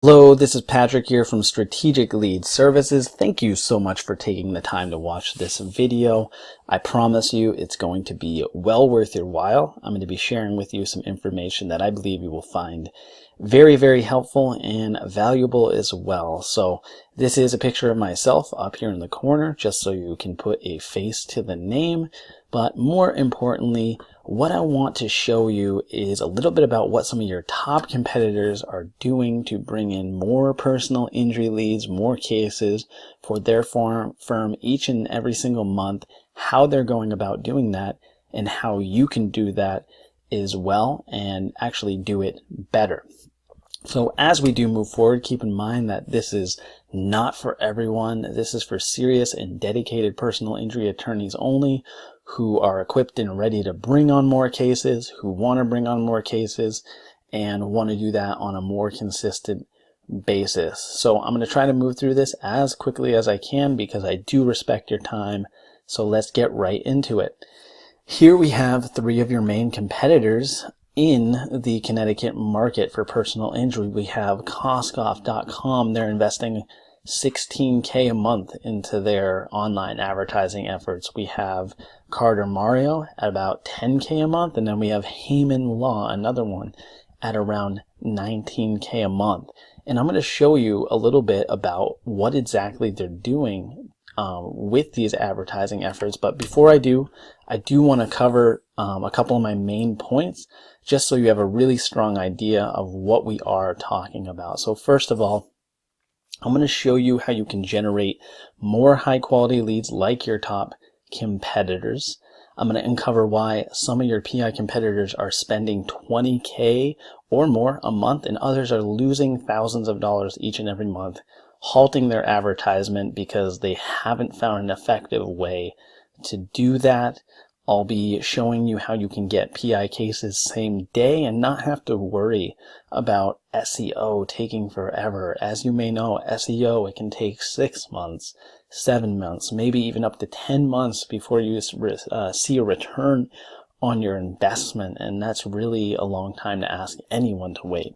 Hello, this is Patrick here from Strategic Lead Services. Thank you so much for taking the time to watch this video. I promise you it's going to be well worth your while. I'm going to be sharing with you some information that I believe you will find very, very helpful and valuable as well. So this is a picture of myself up here in the corner, just so you can put a face to the name. But more importantly, what I want to show you is a little bit about what some of your top competitors are doing to bring in more personal injury leads, more cases for their firm each and every single month, how they're going about doing that, and how you can do that as well and actually do it better. So as we do move forward, keep in mind that this is not for everyone. This is for serious and dedicated personal injury attorneys only, who are equipped and ready to bring on more cases, who want to bring on more cases, and want to do that on a more consistent basis. So I'm going to try to move through this as quickly as I can because I do respect your time. So let's get right into it. Here we have three of your main competitors in the Connecticut market for personal injury. We have Coscoff.com. They're investing $16K a month into their online advertising efforts. We have Carter Mario at about $10K a month, and then we have Heyman Law, another one, at around $19K a month. And I'm going to show you a little bit about what exactly they're doing with these advertising efforts. But before I do want to cover a couple of my main points, just so you have a really strong idea of what we are talking about. So first of all, I'm going to show you how you can generate more high quality leads like your top competitors. I'm going to uncover why some of your PI competitors are spending $20K or more a month and others are losing thousands of dollars each and every month, halting their advertisement because they haven't found an effective way to do that. I'll be showing you how you can get PI cases same day and not have to worry about SEO taking forever. As you may know, SEO, it can take 6 months, 7 months, maybe even up to 10 months before you see a return on your investment. And that's really a long time to ask anyone to wait.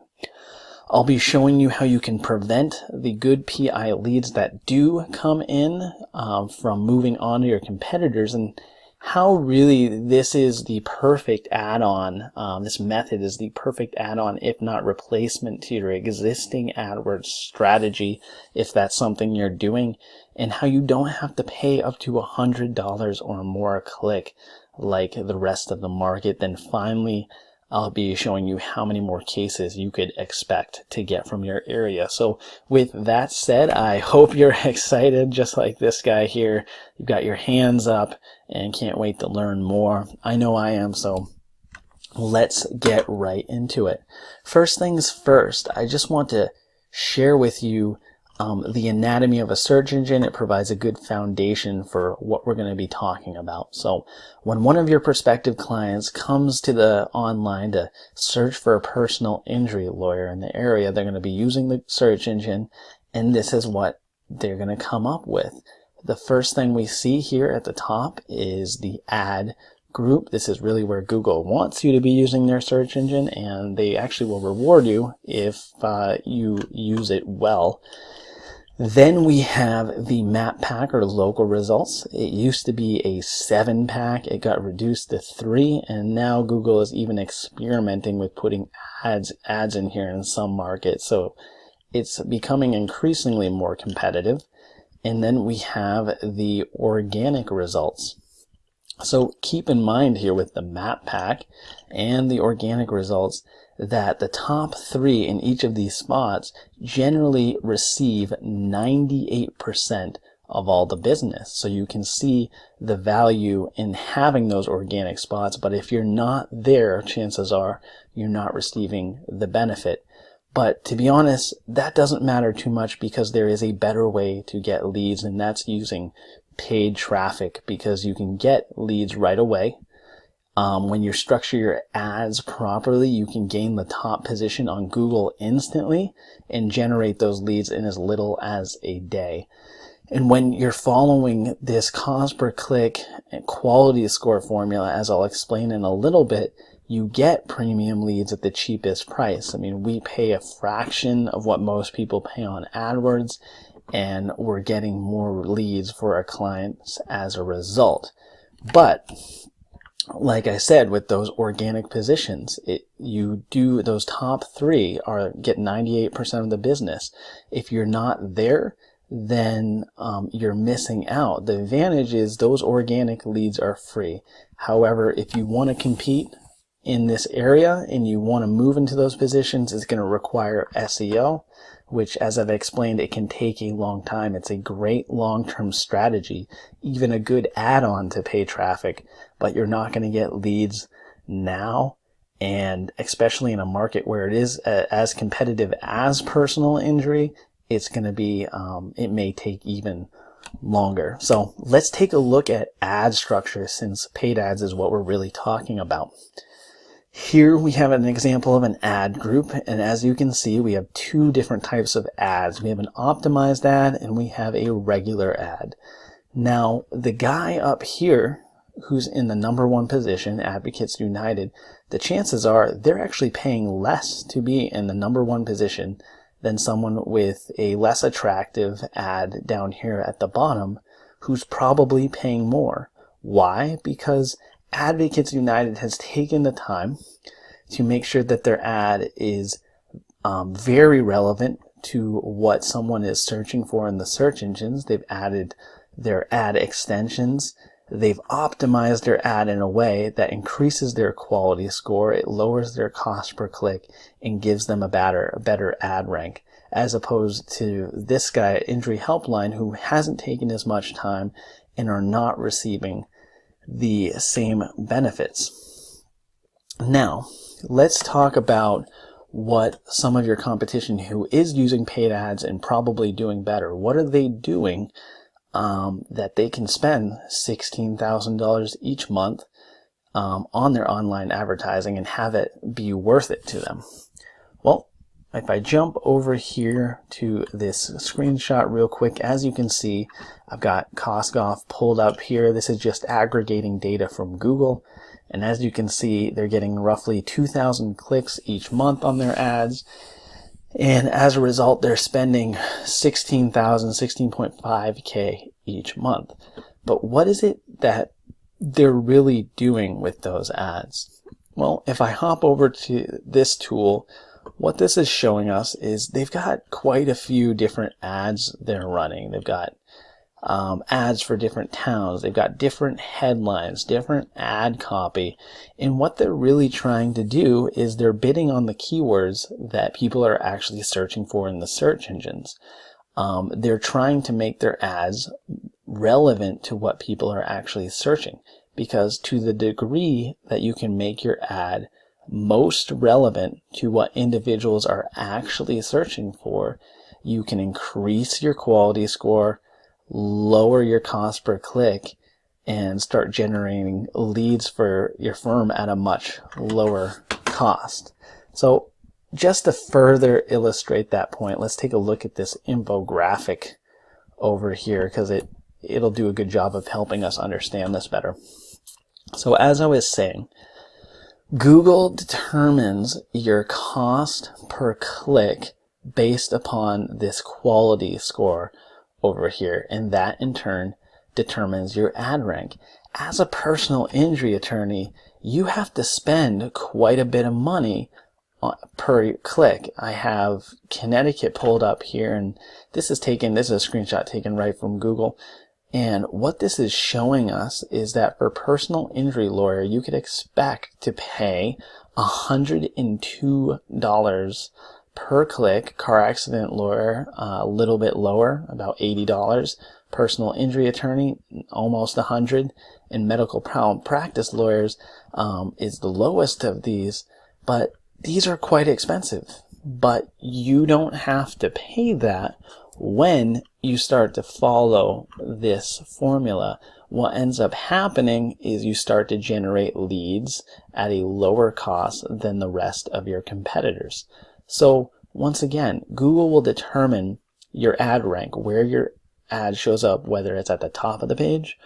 I'll be showing you how you can prevent the good PI leads that do come in from moving on to your competitors, and how really this is the perfect add-on. This method is the perfect add-on, if not replacement, to your existing AdWords strategy, if that's something you're doing, and how you don't have to pay up to $100 or more a click like the rest of the market. Then finally, I'll be showing you how many more cases you could expect to get from your area. So with that said, I hope you're excited, just like this guy here. You've got your hands up and can't wait to learn more. I know I am, so let's get right into it. First things first, I just want to share with you the anatomy of a search engine. It provides a good foundation for what we're going to be talking about. So when one of your prospective clients comes to the online to search for a personal injury lawyer in the area, they're going to be using the search engine, and this is what they're going to come up with. The first thing we see here at the top is the ad group. This is really where Google wants you to be using their search engine, and they actually will reward you if you use it well. Then we have the map pack or local results. It used to be a 7-pack. It got reduced to 3, and now Google is even experimenting with putting ads in here in some markets. So it's becoming increasingly more competitive. And then we have the organic results. So keep in mind here with the map pack and the organic results that the top 3 in each of these spots generally receive 98% of all the business. So you can see the value in having those organic spots, but if you're not there, chances are you're not receiving the benefit. But to be honest, that doesn't matter too much because there is a better way to get leads, and that's using paid traffic, because you can get leads right away. When you structure your ads properly, you can gain the top position on Google instantly and generate those leads in as little as a day. And when you're following this cost per click and quality score formula, as I'll explain in a little bit, you get premium leads at the cheapest price. I mean, we pay a fraction of what most people pay on AdWords, and we're getting more leads for our clients as a result. But like I said, with those organic positions, those top 3 get 98% of the business. If you're not there, then you're missing out. The advantage is those organic leads are free. However, if you want to compete in this area and you want to move into those positions, it's going to require SEO, which, as I've explained, it can take a long time. It's a great long-term strategy, even a good add-on to pay traffic, but you're not going to get leads now, and especially in a market where it is as competitive as personal injury, it's going to be, it may take even longer. So let's take a look at ad structure, since paid ads is what we're really talking about. Here we have an example of an ad group, and as you can see, we have 2 different types of ads. We have an optimized ad and we have a regular ad. Now, the guy up here who's in the number 1 position, Advocates United, the chances are they're actually paying less to be in the number 1 position than someone with a less attractive ad down here at the bottom who's probably paying more. Why? Because Advocates United has taken the time to make sure that their ad is very relevant to what someone is searching for in the search engines. They've added their ad extensions. They've optimized their ad in a way that increases their quality score. It lowers their cost per click and gives them a better ad rank, as opposed to this guy at Injury Helpline, who hasn't taken as much time and are not receiving the same benefits. Now, let's talk about what some of your competition who is using paid ads and probably doing better. What are they doing that they can spend $16,000 each month on their online advertising and have it be worth it to them? Well, if I jump over here to this screenshot real quick, as you can see, I've got CostGolf pulled up here. This is just aggregating data from Google. And as you can see, they're getting roughly 2,000 clicks each month on their ads. And as a result, they're spending $16,500 each month. But what is it that they're really doing with those ads? Well, if I hop over to this tool, what this is showing us is they've got quite a few different ads they're running. They've got ads for different towns. They've got different headlines, different ad copy. And what they're really trying to do is they're bidding on the keywords that people are actually searching for in the search engines. They're trying to make their ads relevant to what people are actually searching, because to the degree that you can make your ad most relevant to what individuals are actually searching for, you can increase your quality score, lower your cost per click, and start generating leads for your firm at a much lower cost. So just to further illustrate that point, let's take a look at this infographic over here, because it'll do a good job of helping us understand this better. So as I was saying, Google determines your cost per click based upon this quality score over here, and that in turn determines your ad rank. As a personal injury attorney, you have to spend quite a bit of money per click. I have Connecticut pulled up here, and this is a screenshot taken right from Google. And what this is showing us is that for personal injury lawyer, you could expect to pay $102 per click. Car accident lawyer, a little bit lower, about $80. Personal injury attorney, almost $100. And medical practice lawyers is the lowest of these, but these are quite expensive. But you don't have to pay that when you start to follow this formula. What ends up happening is you start to generate leads at a lower cost than the rest of your competitors. So once again, Google will determine your ad rank, where your ad shows up, whether it's at the top of the page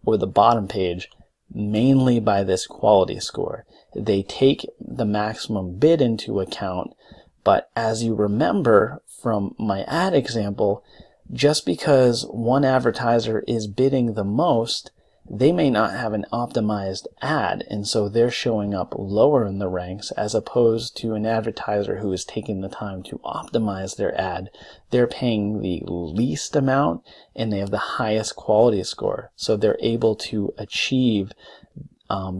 or the bottom page, mainly by this quality score. they take the maximum bid into account. But as you remember from my ad example, just because one advertiser is bidding the most, they may not have an optimized ad, and so they're showing up lower in the ranks, as opposed to an advertiser who is taking the time to optimize their ad. They're paying the least amount and they have the highest quality score, so they're able to achieve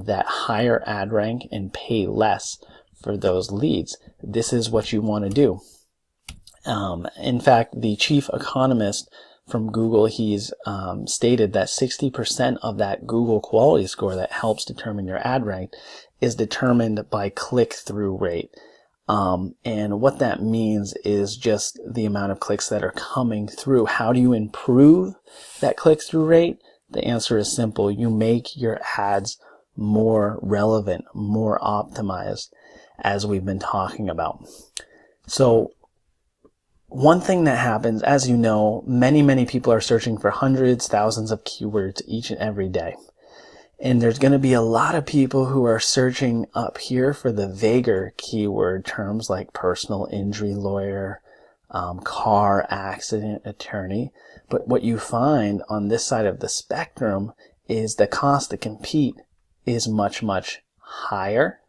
that higher ad rank and pay less for those leads. This is what you want to do. In fact, the chief economist from Google, he's stated that 60% of that Google quality score that helps determine your ad rank is determined by click-through rate. And what that means is just the amount of clicks that are coming through. How do you improve that click-through rate? The answer is simple. You make your ads more relevant, more optimized, as we've been talking about. So one thing that happens, as you know, many people are searching for hundreds, thousands of keywords each and every day. And there's going to be a lot of people who are searching up here for the vaguer keyword terms like personal injury lawyer, car accident attorney. But what you find on this side of the spectrum is the cost to compete is much higher,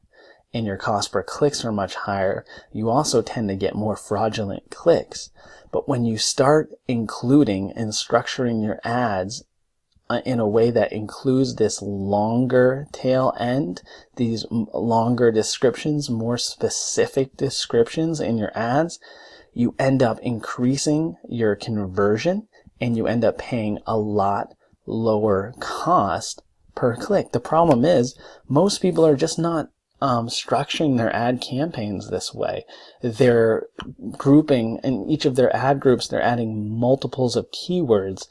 and your cost per clicks are much higher. You also tend to get more fraudulent clicks. But when you start including and structuring your ads in a way that includes this longer tail end, these longer descriptions, more specific descriptions in your ads, you end up increasing your conversion and you end up paying a lot lower cost per click. The problem is most people are just not structuring their ad campaigns this way. They're grouping in each of their ad groups, they're adding multiples of keywords.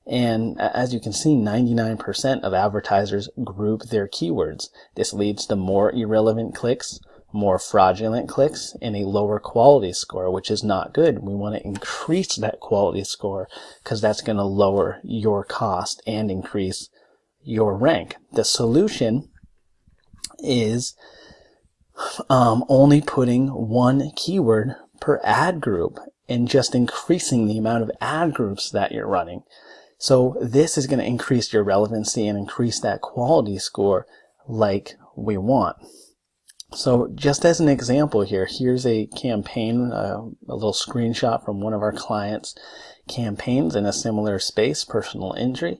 And as you can see, 99% of advertisers group their keywords. This leads to more irrelevant clicks, more fraudulent clicks, and a lower quality score, which is not good. We want to increase that quality score because that's going to lower your cost and increase your rank. The solution is only putting one keyword per ad group and just increasing the amount of ad groups that you're running. So this is going to increase your relevancy and increase that quality score like we want. So just as an example here, here's a campaign, a little screenshot from one of our clients' campaigns in a similar space, personal injury.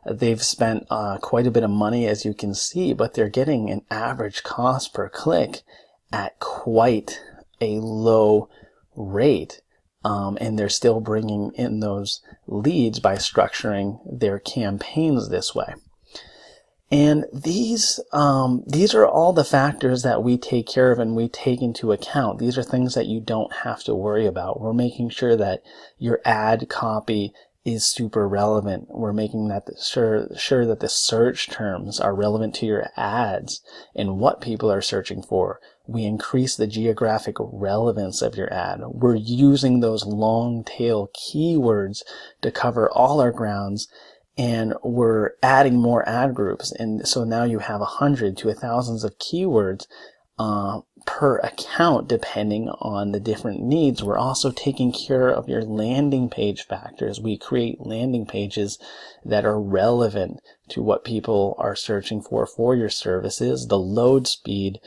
They've spent quite a bit of money, as you can see, but they're getting an average cost per click at quite a low rate. And they're still bringing in those leads by structuring their campaigns this way. And these are all the factors that we take care of and we take into account. These are things that you don't have to worry about. We're making sure that your ad copy is super relevant. We're making that sure that the search terms are relevant to your ads and what people are searching for. We increase the geographic relevance of your ad. We're using those long tail keywords to cover all our grounds, and we're adding more ad groups. And so now you have 100 to 1,000 of keywords per account depending on the different needs. We're also taking care of your landing page factors. We create landing pages that are relevant to what people are searching for your services. The load speed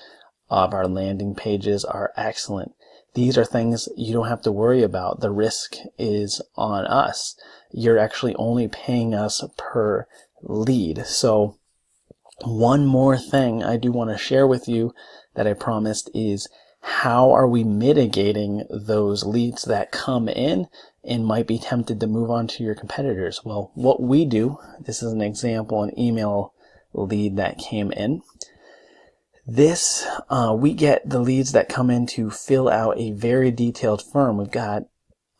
of our landing pages are excellent. These are things you don't have to worry about. The risk is on us. You're actually only paying us per lead. So one more thing I do want to share with you that I promised is how are we mitigating those leads that come in and might be tempted to move on to your competitors? Well, what we do, this is an example, an email lead that came in. This, we get the leads that come in to fill out a very detailed form. We've got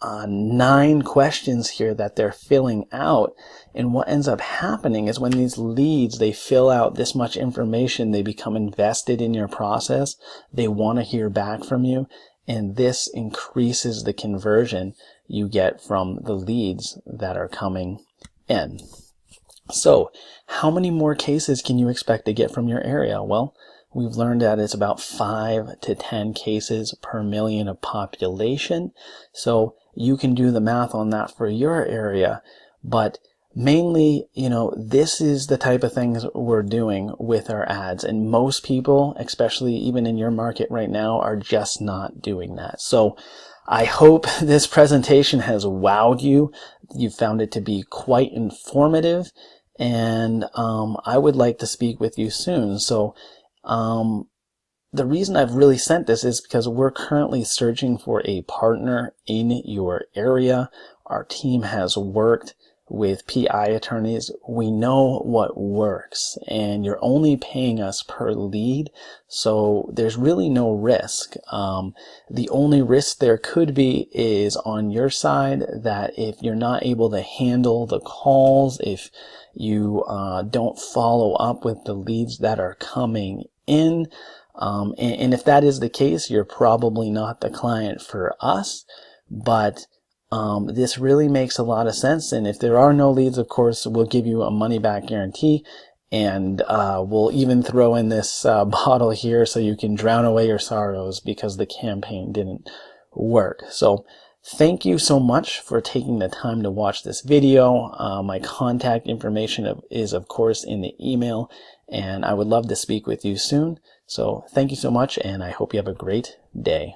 9 questions here that they're filling out. And what ends up happening is when these leads, they fill out this much information, they become invested in your process. They want to hear back from you. And this increases the conversion you get from the leads that are coming in. So how many more cases can you expect to get from your area? Well, we've learned that it's about 5 to 10 cases per million of population. So you can do the math on that for your area, but mainly, this is the type of things we're doing with our ads, and most people, especially even in your market right now, are just not doing that. So I hope this presentation has wowed you. You found it to be quite informative, and I would like to speak with you soon. So the reason I've really sent this is because we're currently searching for a partner in your area. Our team has worked with PI attorneys. We know what works, and you're only paying us per lead, so there's really no risk. The only risk there could be is on your side, that if you're not able to handle the calls, if you don't follow up with the leads that are coming in, and if that is the case, you're probably not the client for us. But this really makes a lot of sense, and if there are no leads, of course, we'll give you a money-back guarantee, and we'll even throw in this bottle here so you can drown away your sorrows because the campaign didn't work. So thank you so much for taking the time to watch this video. My contact information is, of course, in the email, and I would love to speak with you soon. So thank you so much, and I hope you have a great day.